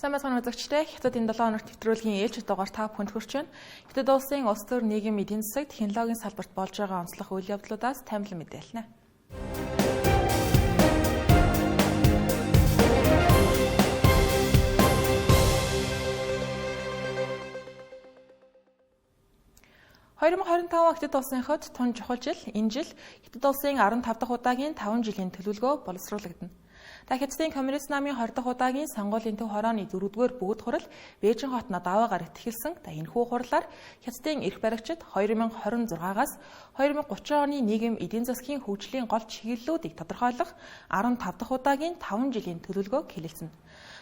Сайн байцгаана үзэгчдээ. Хятад энэ 7 хоногт нэвтрүүлгийн ээлж дугаар та бүхэнд хүрч байна. Хятад улсын улс төр нийгэм эдийн засаг технологийн салбарт болж байгаа онцлог үйл явдлуудаас таймлан мэдээлнэ. Хятад улсын хот тун чухал жил энэ жил Хятад улсын 15 дахь удаагийн 5 жилийн төлөвлөгөө боловсруулагдана. Хятадын коммунист намын 20 дахь удаагийн сонгуулийн төв хорооны 4-р бүгд хурал Бээжин хотнод даваагаар ихтгэлсэн. Энэхүү хурлаар Хятадын эрх баригчид 2026-аас 2030 оны нийгэм эдийн засгийн хөгжлийн гол чиглэлүүдийг тодорхойлох 15 дахь удаагийн 5 жилийн төлөвлөгөөг хэлэлцэнэ.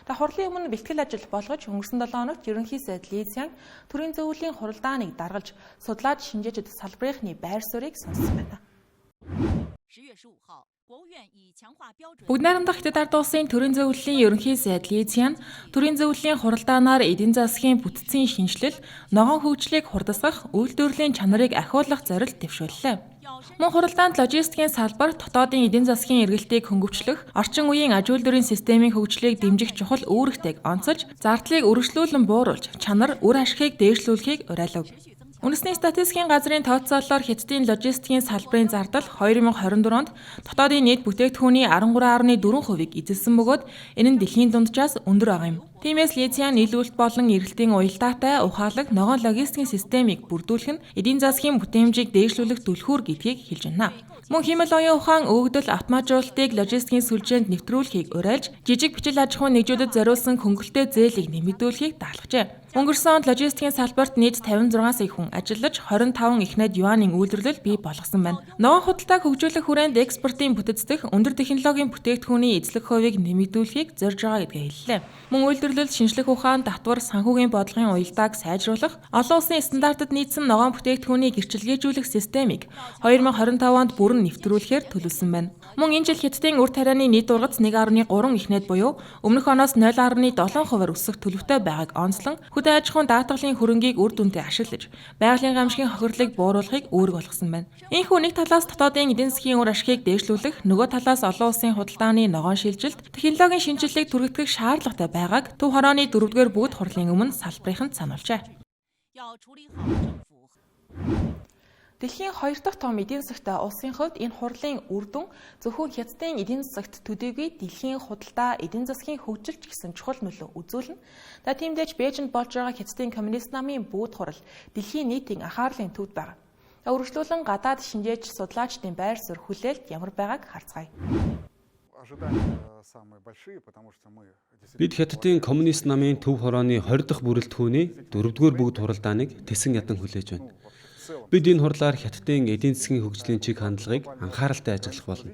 Хурлын өмнө бэлтгэл ажил болгож өнгөрсөн 7 хоногт ерөнхий сайд Ли Цзян төрийн зөвлөлийн хуралдааныг даргалж судлаад шинжээчид салбарынхны байр суурийг сонссон байна. Бүгд найрамдах Хятад ард улсын төрийн зөвлөлийн ерөнхий сайд Ли Цзян төрийн зөвлөлийн хуралдаанаар эдийн засгийн бүтцийн шинжилэл, ногоон хөгжлийг хурдасгах, үйлдвэрлэлийн чанарыг ахиулах зорилт дэвшүүллээ. Мөн хуралдаанд логистикийн салбар, дотоодын эдийн засгийн эргэлтийг хөнгөвчлөх, орчин үеийн аж үйлдвэрийн системийн хөгжлийг дэмжих чухал үүрэгтэйг онцолж, зардлыг өргөжлүүлэн бууруулж, чанар, үр ашгийг дээшлүүлэхийг уриалав. Үндэсний статистикийн газрын тооцоололоор Хятадын логистикийн салбарын зардал 2024 онд дотоодын нийт бүтээгдэхүүний 13.4%-ийг эзэлсэн бөгөөд энэ нь дэлхийн дунджаас өндөр байгаа юм. Тиймээс Ли Цзян нийлүүлэлт болон эргэлтийн уялдаатай ухаалаг ногоон логистикийн системийг бүрдүүлэх нь эдийн засгийн бүтээмжийг дээшлүүлэх түлхүүр гэдгийг хэлж байна. Мөн хэмэл оюун ухаан өгөгдөл автоматжуулалтыг логистикийн сүлжээнд нэвтрүүлэхийг уриалж, жижиг бичил аж ахуйн нэгжүүдэд зориулсан хөнгөлөлтэй зээлийг нэмэгдүүлэхийг даалгажээ. Өнгөрсөн онд логистикийн салбарт нийт 56 сая хүн ажиллаж 25 их найд юанийн үйлдвэрлэл бий болгосон байна. Ногоон худалдааг хөгжүүлэх хүрээнд экспортын бүтэцдэх өндөр технологийн бүтээгдэхүүний эзлэх хувийг нэмэгдүүлэхийг зорж байгаа гэдгээ хэллээ. Мөн үйлдвэрлэл, шинжлэх ухаан, татвар, санхүүгийн бодлогын уялдааг сайжруулах, олон улсын стандартад нийцсэн ногоон бүтээгдэхүүнийг гэрчилгээжүүлэх системийг 2025 онд бүрэн нэвтрүүлэхээр төлөвлөсөн байна. Мөн энэ жил Хятадын үр тарианы нийт ургац 1.3 их найд буюу өмнөх оноос 0.7%-аар өсөх төлөвтэй байгааг онцлон хөдөө аж ахуйн даатгалын хөрөнгийг үр дүнтэй ашиглаж, байгалийн гамшигын хохирлыг бууруулахыг үүрэг болгосон байна. Ийхүү нэг талаас дотоодын эдийн засгийн үр ашгийг дээшлүүлэх, нөгөө талаас олон улсын худалдааны ногоон шилжилт, технологийн шинжилгээг түргэтгэх шаардлагатай байгааг төв хорооны 4-р бүгд хурлын өмнө салбарынханд сануулжээ. Дэлхийн 2 дахь том эдийн засагтай улсын хувьд энэ хурлын үр дүн зөвхөн Хятадын эдийн засагт төдийгүй дэлхийн худалдаа, эдийн засгийн хөгжилч гэсэн чухал нөлөө үзүүлнэ. Тиймдээч Бээжинд болж байгаа Хятадын коммунист намын бүгд хурал дэлхийн нийтийн анхаарлын төвд байна. Үргэлжлүүлэн гадаад шинжээч судлаачдын байр суурь хүлээлт ямар байгааг харцгаая. Бид Хятадын коммунист намын төв хорооны 20 дахь бүрэлдэхүүний 4-р бүгд хуралдааныг тесэн ядан хүлээж байна. Бид энэ хурлаар Хятадын эдийн засгийн хөгжлийн чиг хандлагыг анхааралтай ажиглах болно.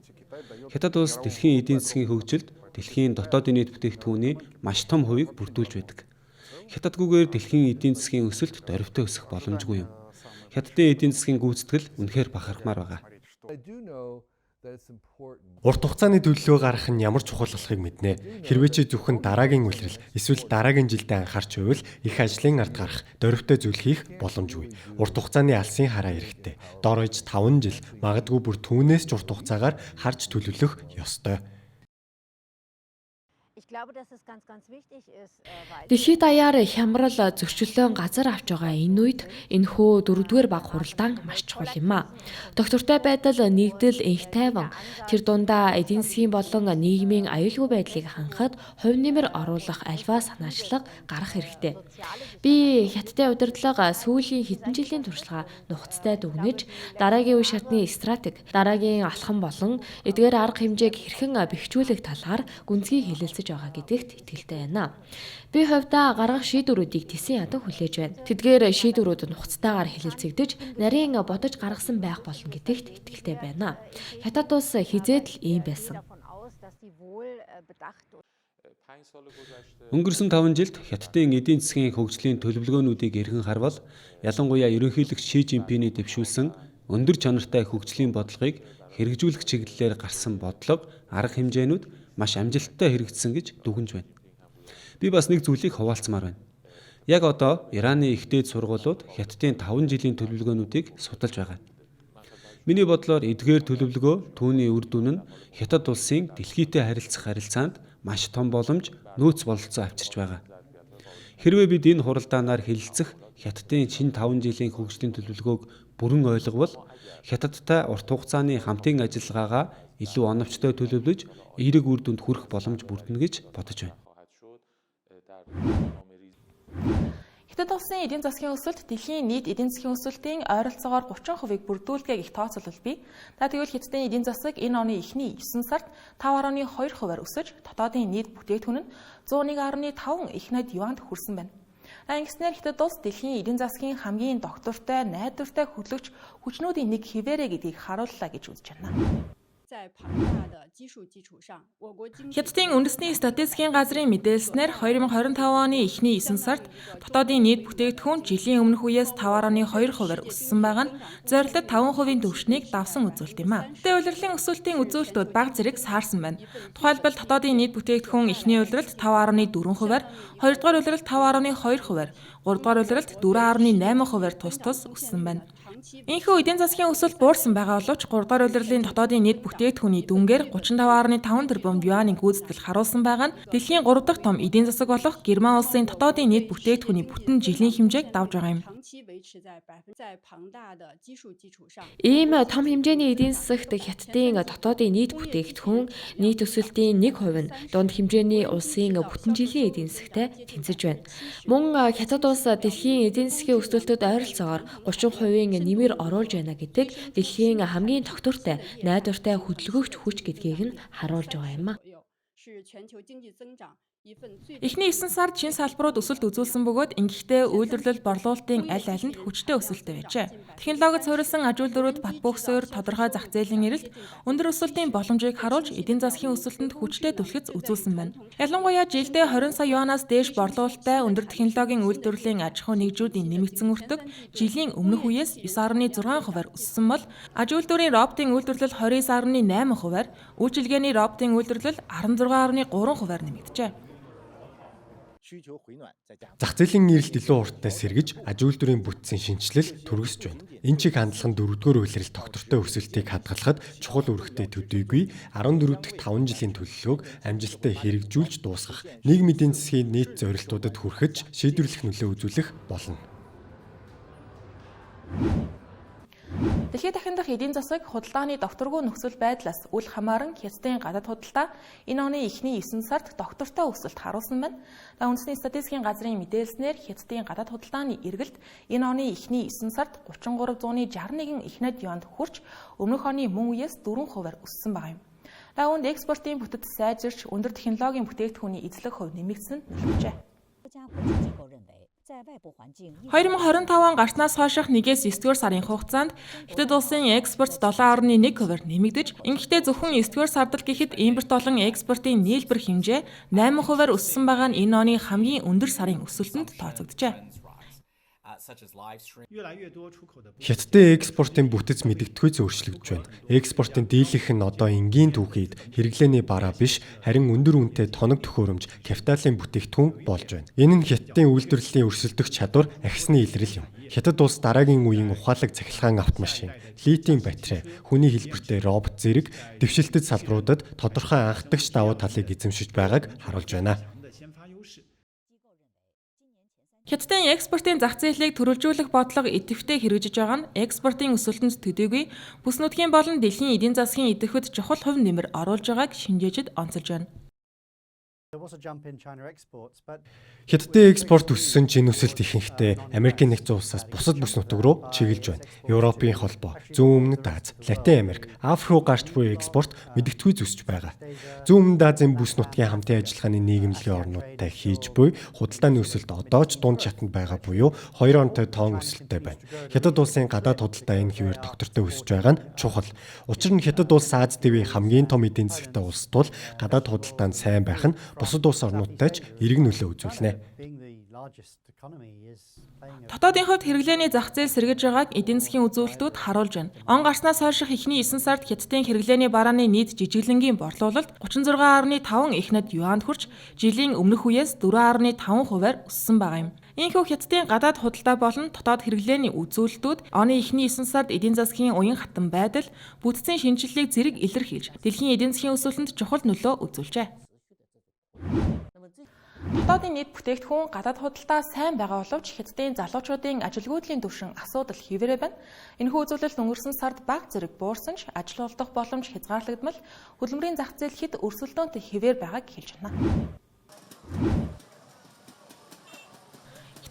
Хятад улс дэлхийн эдийн засгийн хөгжилд дэлхийн дотоодын нийт бүтээгдэхүүний маш том хувийг бүрдүүлж байдаг. Хятадгүйгээр дэлхийн эдийн засгийн өсөлт дорвитой өсөх боломжгүй юм. Хятадын эдийн засгийн гүйцэтгэл үнэхээр бахархмаар байгаа. Урт хугацааны төлөвлөгөө гаргах нь ямар чухал болохыг мэднэ. Хэрвээ чи зөвхөн дараагийн улирал эсвэл дараагийн жилдээ анхаарч байвал их ажлын ард гарах, дорвитой зүйл хийх боломжгүй. Урт хугацааны алсын хараа хэрэгтэй. Дор хаяж 5 жил, магадгүй бүр түүнээс ч урт хугацаагаар харж төлөвлөх ёстой. Дэлхийд даяар хямрал зөрчилдөөн газар авч байгаа энэ үед энэхүү 4-р баг хуралдаан маш чухал юм а. Доктортой байдал, нэгдэл, энх тайван тэр дундаа эдийн засгийн болон нийгмийн аюулгүй байдлыг хангахад хувь нэмэр оруулах альва санаачлаг гарах хэрэгтэй. Би Хятадын удирдлага сүүлийн хэдэн жилийн туршлага нухацтай дүгнэж, дараагийн үе шатны стратеги, дараагийн алхам болон эдгээр арга хэмжээг хэрхэн бэхжүүлэх талаар гүнзгий хэлэлцэж байгаа гэдэгт итгэлтэй байна. Би хувьдаа гаргах шийдвэрүүдийг тесэн ядан хүлээж байна. Тэдгээр шийдвэрүүд нухацтайгаар хэлэлцэгдэж, нарийн бодож гаргасан байх болно гэдэгт итгэлтэй байна. Хятад улс хизээд л ийм байсан. Өнгөрсөн 5 жилд Хятадын эдийн засгийн хөгжлийн төлөвлөгөөнүүдийг эргэн харвал, ялангуяа ерөнхийлөгч Ши Жинпиний дэвшүүлсэн өндөр чанартай хөгжлийн бодлогыг хэрэгжүүлэх чиглэлээр гарсан бодлого, арга хэмжээнүүд маш амжилттай хэрэгжсэн гэж дүгнэж байна. Би бас нэг зүйлийг хуваалцмаар байна. Яг одоо Ираны их дээд сургуулиуд Хятадын 5 жилийн төлөвлөгөөнүүдийг судалж байгаа. Миний бодлоор эдгээр төлөвлөгөө түүний үр дүн нь Хятад улсын дэлхийтэй харилцах харилцаанд маш том боломж нөөц бололцоо авчирч байгаа. Хэрвээ бид энэ хуралдаанаар хэлэлцэх Хятадын шинэ 5 жилийн хөгжлийн төлөвлөгөөг бүрэн ойлговол Хятадтай урт хугацааны хамтын ажиллагаагаа илүү оновчтой төлөвлөж эерэг үр дүнд хүрэх боломж бүрдэнэ гэж бодож байна. Хятад улсын эдийн засгийн өсөлт дэлхийн нийт эдийн засгийн өсөлтийн ойролцоогоор 30%-ыг бүрдүүлдэг гэх тооцоолол бий. Тэгвэл Хятадын эдийн засаг энэ оны эхний 9 сард 5.2%-аар өсөж, дотоодын нийт бүтээгдэхүүн нь 101.5 их найд юанд хүрсэн байна. Ингэснээр Хятад улс дэлхийн эдийн засгийн хамгийн доктортой, найдвартай хөдөлгөгч хүчнүүдийн нэг хэвээрээ гэдгийг харууллаа гэж үзэж байна. Хятадын үндэсний статистикийн газрын мэдээлснээр 2025 оны эхний 9 сард дотоодын нийт бүтээгдэхүүн жилийн өмнөх үеэс 5.2%-аар өссөн байгаа нь зорилтод 5% түвшнийг давсан үзүүлэлт юм а. Тэ улирлын өсөлтийн үзүүлэлтүүд бага зэрэг саарсан байна. Тухайлбал дотоодын нийт бүтээгдэхүүн эхний улиралд 5.4%-аар, хоёрдугаар улиралд 5.2%-аар, гуравдугаар улиралд 4.8%-аар тус өссөн байна. Энэхүү эдийн засгийн өсөлт буурсан байгаа боловч 3 дугаар улирлын дотоодын нийт бүтээгдэхүүний дүнгээр 35.5 тэрбум юанийн гүйцэтгэл харуулсан байгаа нь дэлхийн 3 дахь том эдийн засаг болох Герман улсын дотоодын нийт бүтээгдэхүүний бүтэн жилийн хэмжээг давж байгаа юм. Ийм том хэмжээний эдийн засагт Хятадын дотоодын нийт бүтээгдэхүүн нийт өсөлтийн 1% нь дунд хэмжээний улсын бүтэн жилийн эдийн засагтай тэнцэж байна. Мөн Хятад улс дэлхийн эдийн засгийн өсөлтөд ойролцоогоор 30% нэмэр оруулж байна гэдэг дэлхийн хамгийн тогтвортой, найдвартай хөдөлгөгч хүч гэдгийг нь харуулж байгаа юм а. Эхний 9 сард шинэ салбарууд өсөлт үзүүлсэн бөгөөд ингэхдээ үйлдвэрлэл борлуулалтын аль алинд хүчтэй өсөлттэй байжээ. Технологид суурилсан аж үйлдвэрүүд бат бөх суурь тодорхой зах зээлийн эрэлт өндөр өсөлтийн боломжийг харуулж эдийн засгийн өсөлтөнд хүчтэй түлхэц үзүүлсэн байна. Ялангуяа жилдээ 20 сая юанаас дээш борлуулалттай өндөр технологийн үйлдвэрлэлийн аж ахуй нэгжүүдийн нэмэгдсэн өртөг жилийн өмнөх үеэс 9.6%-аар өссөн бол аж үйлдвэрийн роботын үйлдвэрлэл 29.8%-аар, үйлчилгээний роботын үйлдвэрлэл 16.3%-аар нэмэгджээ. Зах зээлийн эрэлт илүү хурдтай сэргэж, аж үйлдвэрийн бүтцийн шинжилэл түргэсж байна. Энэ чиг хандлах нь 4-р улирал тогтвортой өсөлтийг хадгалахад чухал үүрэгтэй төдийгүй 14 дахь 5 жилийн төлөвлөгөөг амжилттай хэрэгжүүлж дуусгах, нийгмийн эдийн засгийн нийт зорилтуудад хүрэхэд шийдвэрлэх нөлөө үзүүлэх болно. Дэлхийд дахин дахь эдийн засаг худалдааны докторгүй нөхцөл байдлаас үл хамааран Хятадын гадаад худалдаа энэ оны эхний 9 сард доктортой өсөлт харуулсан байна. Үндэсний статистикийн газрын мэдээлснээр Хятадын гадаад худалдааны эргэлт энэ оны эхний 9 сард 33.61 их найд юанд хүрч өмнөх оны мөн үеэс 4%-аар өссөн байгаа юм. Үүнд экспортын бүтэц сайжирч өндөр технологийн бүтээгдэхүүний эзлэх хувь нэмэгдсэн нөлөөлжээ. 2025 он гарснаас хойших 1-9 сарын хугацаанд Хятад улсын экспорт 7.1%-аар нэмэгдэж, ингэхдээ зөвхөн 9 сард л гэхэд импорт болон экспортын нийлбэр хэмжээ 8%-аар өссөн байгаа нь энэ оны хамгийн өндөр сарын өсөлтөнд тооцогджээ. Хятадын экспортын бүтэц мэдэгдэхүйц өөрчлөгдөж байна. Экспортын дийлэнх нь одоо энгийн түүхийд хэрэглээний бараа биш, харин өндөр үнэтэй тоног төхөөрөмж, капиталын бүтээгдэхүүн болж байна. Энэ нь Хятадын үйлдвэрлэлийн өрсөлдөх чадвар ахисны илрэл юм. Хятад улс дараагийн үеийн ухаалаг цахилгаан автомашин, литиум батарей, хүний хэлбэртэй робот зэрэг дэвшилтэт салбаруудад тодорхой анхдагч давуу талыг эзэмшиж байгааг харуулж байна. Хятадын экспортын зах зээлийг төрөлжүүлэх бодлого идэвхтэй хэрэгжиж байгаа нь экспортын өсөлтөнд төдийгүй бүс нутгийн болон дэлхийн эдийн засгийн идэвхэд чухал хувь нэмэр оруулж байгааг шинжээчид онцолж байна. Хятадын экспорт өссөн ч энэ өсөлт ихэнхдээ Америкийн нэгдсэн улсаас бусад бүс нутаг руу чиглэж байна. Европын холбоо, Зүүн Өмнөд Аз, Латин Америк, Афри руу гарч буй экспорт мэдэгдэхүй өсөж байгаа. Зүүн Өмнөд Азийн бүс нутгийн хамтын ажиллагааны нийгэмлэгийн орнуудтай хийж буй худалдааны өсөлт одоо ч дунд шатанд байгаа буюу 2 онтой тоон өсөлттэй байна. Хятад улсын гадаад худалдаа энэ хэвээр доктортой өсөж байгаа нь чухал. Учир нь Хятад улс Аз дэвийн хамгийн том эдийн засагтай улс тул гадаад худалдаанд сайн байх нь бусад улс орнуудтай ч эерэг нөлөө үзүүлнэ. Дотоодын хувьд хэрэглээний зах зээл сэргэж байгааг эдийн засгийн үзүүлэлтүүд харуулж байна. Он гарснаас хойших эхний 9 сард Хятадын хэрэглээний барааны нийт жижиглэнгийн борлуулалт 36.5 их найд юанд хүрч жилийн өмнөх үеэс 4.5%-аар өссөн байгаа юм. Ийхүү Хятадын гадаад худалдаа болон дотоод хэрэглээний үзүүлэлтүүд оны эхний 9 сард эдийн засгийн уян хатан байдал, бүтцийн шинжилгээг зэрэг илэрхийлж, дэлхийн эдийн засгийн өсөлтөнд чухал нөлөө үзүүлжээ. Хотоодын нийт бүтээгдэхүүн гадаад худалдаа сайн байгаа боловч Хятадын залуучуудын ажилгүйдлийн түвшин асуудал хэвээрээ байна. Энэхүү үзүүлэлт өнгөрсөн сард бага зэрэг буурсан ч ажил олдох боломж хязгаарлагдмал хөдөлмөрийн зах зээл хэд өрсөлдөөнтэй хэвээр байгааг хэлж байна.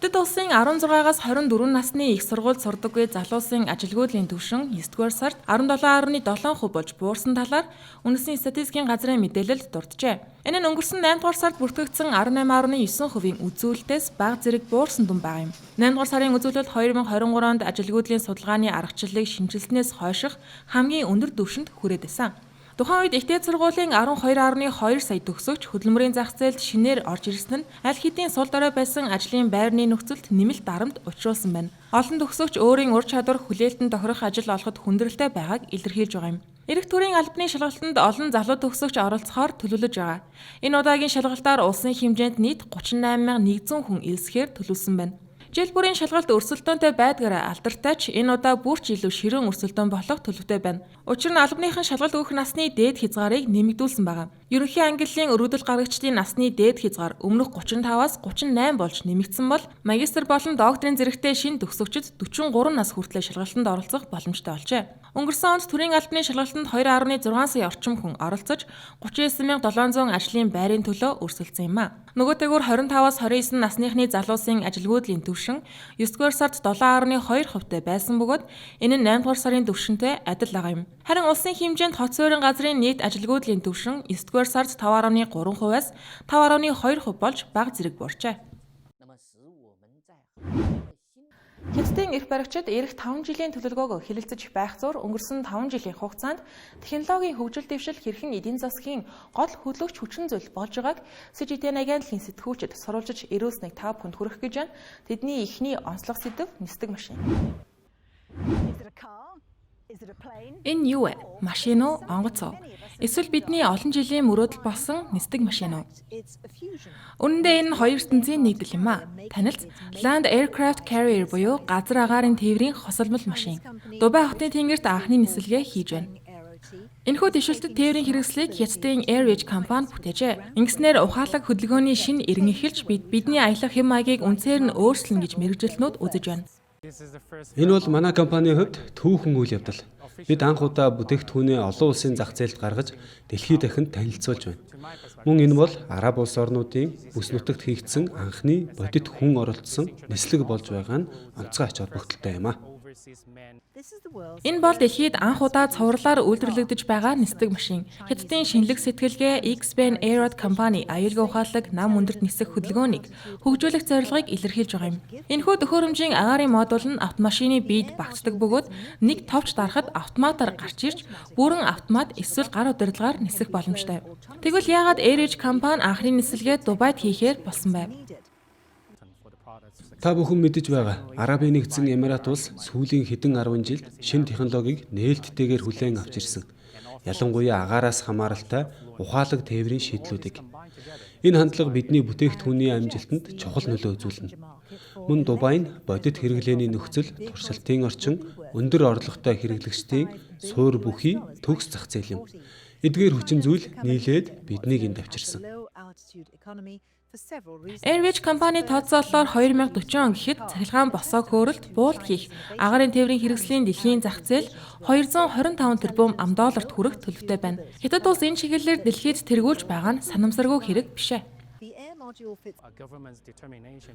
Хятад улсын 16-аас 24 насны их сургуульд сурдаггүй залуусын ажилгүйдлийн түвшин 9-р сард 17.7% болж буурсан талаар үндэсний статистикийн газрын мэдээлэл дурджээ. Энэ нь өнгөрсөн 8-р сард бүртгэгдсэн 18.9%-ийн үзүүлэлтээс бага зэрэг буурсан дүн байгаа юм. 8-р сарын үзүүлэлт 2023 онд ажилгүйдлийн судалгааны аргачлалыг шинжилснээс хойших хамгийн өндөр түвшинд хүрээд байсан. Тухайн үед ихтэй сургуулийн 12.2 сая төгсөгч хөдөлмөрийн зах зээлд шинээр орж ирсэн нь аль хэдийн сул дорой байсан ажлын байрны нөхцөлд нэмэлт дарамт учруулсан байна. Олон төгсөгч өөрийн ур чадвар хүлээлтэн тохирох ажил олоход хүндрэлтэй байгааг илэрхийлж байгаа юм. Ирэх төрийн албаны шалгалтанд олон залуу төгсөгч оролцохоор төлөвлөж байгаа. Энэ удаагийн шалгалтаар улсын хэмжээнд нийт 38,100 хүн элсэхээр төлөвлөсөн байна. Жил бүрийн шалгалт өрсөлдөөнтэй байдгаараа алдартай ч энэ удаа бүрч илүү ширүүн өрсөлдөөн болох төлөвтэй байна. Учир нь албаныхан шалгалт өгөх насны дээд хязгаарыг нэмэгдүүлсэн байна. Ерөнхий ангиллын өргөдөл гаргагчдын насны дээд хязгаар өмнөх 35-аас 38 болж нэмэгдсэн бол магистр болон докторийн зэрэгтэй шинэ төгсөгчид 43 нас хүртлээр шалгалтанд оролцох боломжтой болжээ. Өнгөрсөн онд төрийн албаны шалгалтанд 2.6 сая орчим хүн оролцож 39,700 ажлын байрын төлөө өрсөлдсөн юм а. Нөгөөтэйгүр 25-аас 29 насныхны залуусын ажилгүйдлийн түвшин 9-р сард 7.2%-тай байсан бөгөөд энэ нь 8-р сарын түвшинтэй адил байгаа юм. Харин улсын хэмжээнд хот суурин газрын нийт ажилгүйдлийн түвшин 9-р сард 5.3%-аас 5.2% болж бага зэрэг буурчээ. Хятадын эрх баригчид эх 5 жилийн төлөвлөгөөг хэлэлцэж байх зуур өнгөрсөн 5 жилийн хугацаанд технологийн хөгжил дэвшил хэрхэн эдийн засгийн гол хөдөлгөгч хүчин зүйл болж байгааг CGTN агентлагийн сэтгүүлчид сурвалжиж ирүүлснийг та бүхэнд хүргэх гэж байна. Тэдний эхний онцлог сэдэв нисдэг машин. Энэ юу вэ? Машин уу? Онгоц уу? Эсвэл бидний олон жилийн мөрөөдөл болсон нисдэг машин уу? Үнэндээ энэ нь хоёр ертөнцийн нэгдэл юм а. Танилз Land Aircraft Carrier буюу газар агаарын тээврийн хосолмол машин. Дубай хотын тэнгэрт анхны нислэгээ хийж байна. Энэхүү дэвшилтэд тээврийн хэрэгслийг Хятадын Airwage компани бүтээжээ. Ингэснээр ухаалаг хөдөлгөөний шинэ иргэн эхэлж бидний аялах хэм маягийг үнцээр нь өөрчлөн гэж мэргэжилтнүүд үзэж байна. Энэ бол манай компанийн хувьд түүхэн үйл явдал. Бид анх удаа бүтээгдэхүүнээ олон улсын зах зээлд гаргаж дэлхийд дахинд танилцуулж байна. Мөн энэ бол Араб улс орнуудын бүс нутагт хийгдсэн анхны бодит хүн оролцсон нислэг болж байгаа нь онцгой ач холбогдолтой юм а. Энэ бол дэлхийд анх удаа цувралаар үйлдвэрлэгдэж байгаа нисдэг машин. Хятадын шинэлэг сэтгэлгээ X-Band Aerod компани аюулгүй ухаалаг нам өндөрт нисэх хөдөлгөөнийг хөгжүүлэх зорилгыг илэрхийлж байгаа юм. Энэхүү төхөөрөмжийн агаарын модуль нь автомашины биед багтдаг бөгөөд нэг товч дарахад автоматар гарч ирж бүрэн автомат эсвэл гар удирдлагаар нисэх боломжтой. Тэгвэл яагаад Airwage компани анхны нислэгээ Дубайд хийхээр болсон бэ? Та бүхэн мэдэж байгаа. Арабын нэгдсэн Эмират улс сүүлийн хэдэн 10 жилд шинэ технологиг нээлттэйгээр хүлээн авч ирсэн. Ялангуяа агаараас хамааралтай ухаалаг тээврийн шийдлүүдийг. Энэ хандлага бидний бүтээгдэхүүний амжилтанд чухал нөлөө үзүүлнэ. Мөн Дубай нь бодит хэрэглээний нөхцөл, туршилтын орчин, өндөр орлоготой хэрэглэгчдийн суур бүхий төгс зах зээл юм. Эдгээр хүчин зүйл нийлээд биднийг энд авчирсан. Airwage компани тооцоололоор 2040 он гэхэд цахилгаан босоог хөөрөлт буулт хийх агаарын тээврийн хэрэгслийн дэлхийн зах зээл 225 тэрбум $д хүрэх төлөвтэй байна. Хятад улс энэ чиглэлээр дэлхийд тэргүүлж байгаа нь санамсаргүй хэрэг биш ээ.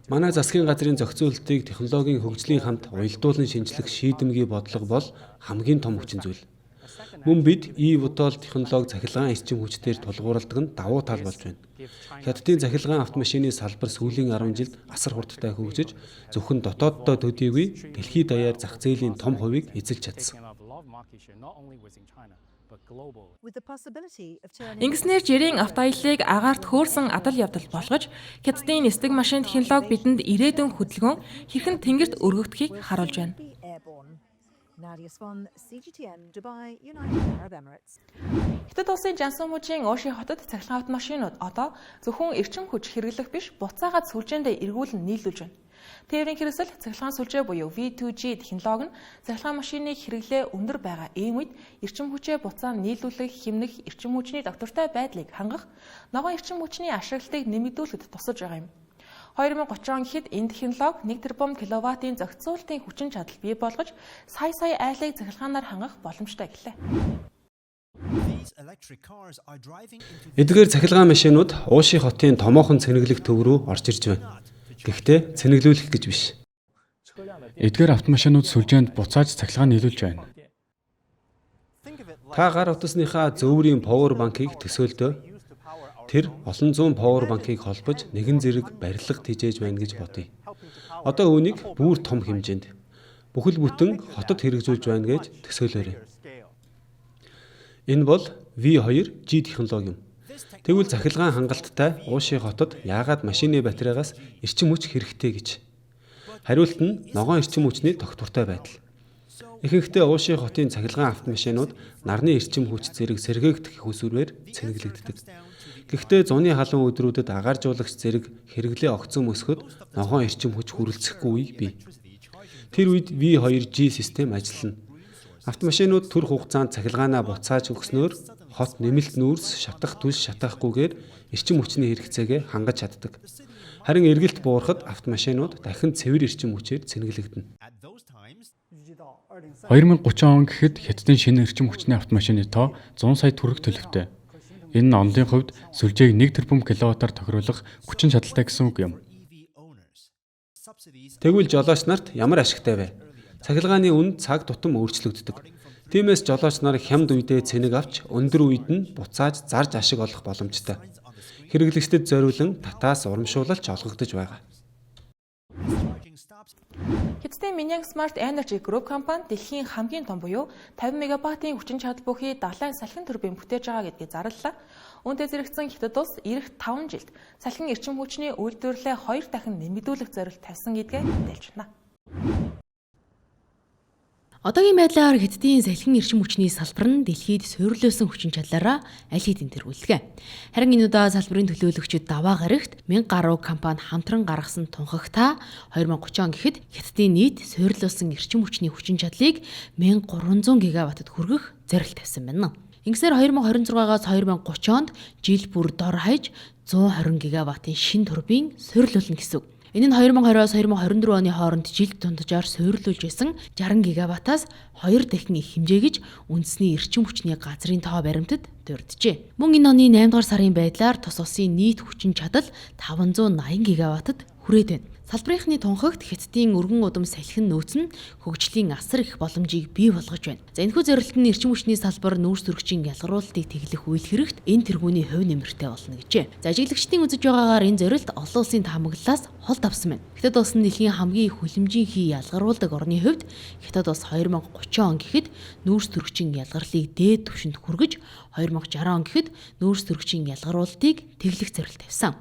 Манай засгийн газрын зохицуулалтыг технологийн хөгжлийн хамт уялдуулан шинжлэх шийдэмгий бодлого бол хамгийн том хүчин зүйл. Мөн бид e-botol технологи цахилгаан эрчим хүчээр тулгуурладаг нь давуу тал болж байна. Хятадын цахилгаан автомашины салбар сүүлийн 10 жилд асар хурдтай хөгжиж, зөвхөн дотооддоо төдийгүй дэлхийд даяар зах зээлийн том хувийг эзэлж чадсан. Ингэснээр жирийн автоаяллыг агаарт хөөрсөн адал явдал болгож, Хятадын нисдэг машин технологи бидэнд ирээдүйн хөдөлгөөн хэрхэн тэнгэрт өргөгдөхийг харуулж байна. Nadia Swan, CGTN, Dubai, United Arab Emirates. Хятад улсын Жансан мужийн Оши хотод цахилгаан автомашинууд одоо зөвхөн эрчим хүч хэрэглэх биш, буцаагаад сүлжээндээ эргүүлэн нийлүүлж байна. Тээврийн хэрэгсэл цахилгаан сүлжээ буюу V2G технологи нь цахилгаан машины хэрэглээ өндөр байгаа ийм үед эрчим хүчээ буцаа нийлүүлэх, хэмнэх, эрчим хүчний доктортой байдлыг хангах, ногоон эрчим хүчний ашиглалтыг нэмэгдүүлэхэд тусаж байгаа юм. 2030 он гэхэд энэ технологи 1 тэрбум киловаттын зохицуулалтын хүчин чадал бий болгож сая айлыг цахилгаанаар хангах боломжтой гэлээ. Эдгээр цахилгаан машинууд Ууши хотын томоохон цэнэглэх төв рүү орж ирж байна. Гэхдээ цэнэглүүлэх гэж биш. Эдгээр автомашинууд сүлжээнд буцааж цахилгаан нийлүүлж байна. Та гар утасныхаа зөөврийн павер банкыг төсөөлдөө. Тэр олон зуун павер банкыг холбож нэгэн зэрэг барилга тижээж байна гэж бодъё. Одоо үүнийг бүр том хэмжээнд бүхэл бүтэн хотод хэрэгжүүлж байна гэж төсөөлөөрэй. Энэ бол V2G технологи юм. Тэгвэл цахилгаан хангалттай Ууши хотод яагаад машины батарейгаас эрчим хүч хэрэгтэй гэж? Хариулт нь ногоон эрчим хүчний тогтвортой байдал. Ихэнхдээ Ууши хотын цахилгаан автомашинууд нарны эрчим хүч зэрэг сэргээгдэх хүсвэрээр цэнэглэгддэг. Гэхдээ зуны халуун өдрүүдэд агааржуулагч зэрэг хэрэглээ огцом өсөхөд ногоон эрчим хүч хүрэлцэхгүй үе бий. Тэр үед V2G систем ажиллана. Автомашинууд түр хугацаанд цахилгаанаа буцааж өгснөөр хот нэмэлт нүүрс шатах түлш шатахгүйгээр эрчим хүчний хэрэгцээгээ хангаж чаддаг. Харин эргэлт буурахад автомашинууд дахин цэвэр эрчим хүчээр цэнэглэгдэнэ. 2030 он гэхэд Хятадын шинэ эрчим хүчний автомашины тоо 100 сая төгрөг төлөвтэй. Энэ нь онлын хувьд сүлжээг 1 тэрбум киловаттаар тохируулах хүчин чадалтай гэсэн үг юм. Тэгвэл жолооч нарт ямар ашигтай вэ? Цахилгааны үн цаг тутам өөрчлөгддөг. Тиймээс жолооч нар хямд үедээ цэнэг авч өндөр үед нь буцааж зарж ашиг олох боломжтой. Хэрэглэгчдэд зориулан татаас урамшуулалт олгогдож байгаа. Хятадын Mingyang Smart Energy Group компани дэлхийн хамгийн том буюу 50 мегаваттын хүчин чадал бүхий далайн салхин турбин бүтээж байгаа гэдгийг зарлалаа. Үүнтэй зэрэгцэн Хятад улс ирэх 5 жилд салхин эрчим хүчний үйлдвэрлэлээ 2 дахин нэмэгдүүлэх зорилт тавьсан гэдгээ мэдээлж байна. Одоогийн байдлаар Хятадын салхин эрчим хүчний салбар нь дэлхийд суйрлуулсан хүчин чадлаараа аль хэдийн тэргүүлдэг. Харин энэ удаа салбарын төлөөлөгчид даваа гарагт 1000 гаруй компани хамтран гаргасан тунхагтаа 2030 он гэхэд Хятадын нийт суйрлуулсан эрчим хүчний хүчин чадлыг 1300 гигаваттад хүргэх зорилт тавьсан байна. Ингэснээр 2026-аас 2030 онд жил бүр дор хаяж 120 гигаваттын шинэ турбин суйрлуулна гэсэн үг. Энэ нь 2020-аас 2024 оны хооронд жилд дунджаар суйрлуулж байсан 60 гигаваттаас 2 дахин их хэмжээ гэж үндэсний эрчим хүчний газрын тоо баримтад дурджээ. Мөн энэ оны 8 дугаар сарын байдлаар тус улсын нийт хүчин чадал 580 гигаваттад хүрээд байна. Салбарынхны тунхагт Хятадын өргөн удам салхин нөөц нь хөгжлийн асар их боломжийг бий болгож байна. За энэхүү зорилт нь эрчим хүчний салбар нүүрс төрөгчийн ялгаруулалтыг тэглэх үйл хэрэгт энэ тэргүүний хувь нэмэртэй болно гэжээ. За ажиглагчдын үзэж байгаагаар энэ зорилт олон улсын таамаглалаас хол авсан байна. Хятад улс нь дэлхийн хамгийн их хүлэмжийн ялгаруулдаг орны хувьд Хятад улс 2030 он гэхэд нүүрс төрөгчийн ялгарлыг дээд түвшинд хүргэж 2060 он гэхэд нүүрс төрөгчийн ялгаруулалтыг тэглэх зорилт тавьсан.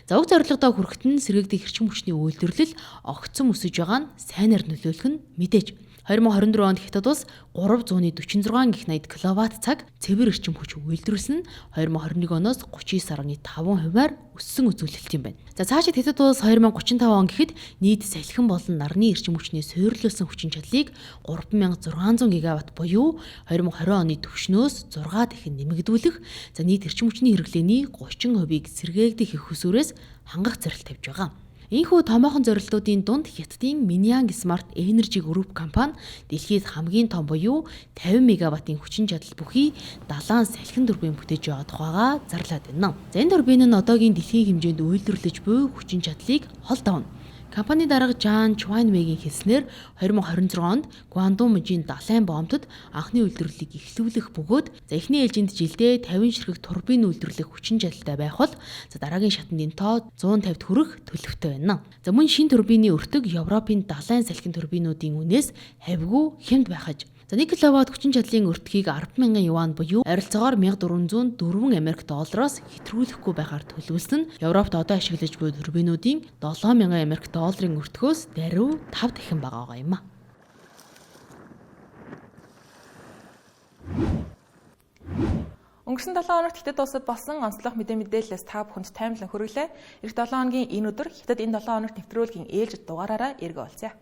За уг зорилгодоо хүрэхэд нь сэргээгдэх эрчим хүчний үйлдвэрлэл огцом өсөж байгаа нь сайнаар нөлөөлөх нь мэдээж. 2024 онд Хятад улс 346 гих 80 киловатт цаг цэвэр эрчим хүч үйлдвэрлсэн нь 2021 оноос 39.5%-аар өссөн үзүүлэлт юм байна. За цаашид Хятад улс 2035 он гэхэд нийт салхин болон нарны эрчим хүчний суйрлуулсан хүчин чадлыг 3600 гигаватт буюу 2020 оны түвшнөөс 6 дахин нэмэгдүүлэх, за нийт эрчим хүчний хэрэглээний 30%-ийг сэргээгдэх их хүсвэрээс хангах зорилт тавьж байгаа. Ийхүү томоохон зорилтуудын дунд Хятадын Mingyang Smart Energy Group компани дэлхийд хамгийн том буюу 50 мегаваттын хүчин чадал бүхий далайн салхин турбин бүтээж байгаа тухайга зарлаад байна. За энэ турбин нь одоогийн дэлхийн хэмжээнд үйлдвэрлэж буй хүчин чадлыг хол давна. Компани дарга Жан Чуанмэгийн хэлснээр 2026 онд Гуандун мужийн далайн боомтод анхны үйлдвэрлэлийг эхлүүлэх бөгөөд эхний ээлжинд жилдээ 50 ширхэг турбин үйлдвэрлэх хүчин чадалтай байх бол дараагийн шатанд энэ тоо 150-д хүрэх төлөвтэй байна. За мөн шинэ турбины өртөг Европын далайн салхин турбинуудын үнээс хавьгүй хямд байх аж. За 1 киловатт хүчин чадлын өртгийг 10,000 юан буюу ойролцоогоор $1404 $, хэтрүүлэхгүй байхаар төлөвлөсөн нь Европт одоо ашиглаж буй турбинуудын $7,000 өртгөөс даруй 5 дахин бага юм а. Өнгөрсөн 7 хоногт Хятад улсад болсон онцлог мэдээлэлээс та бүхэнд таймлан хүргэлээ. Эх 7 хоногийн энэ өдөр Хятад энэ 7 хоногт нэвтрүүлгийн ээлжид дугаараараа эргүүлцээ.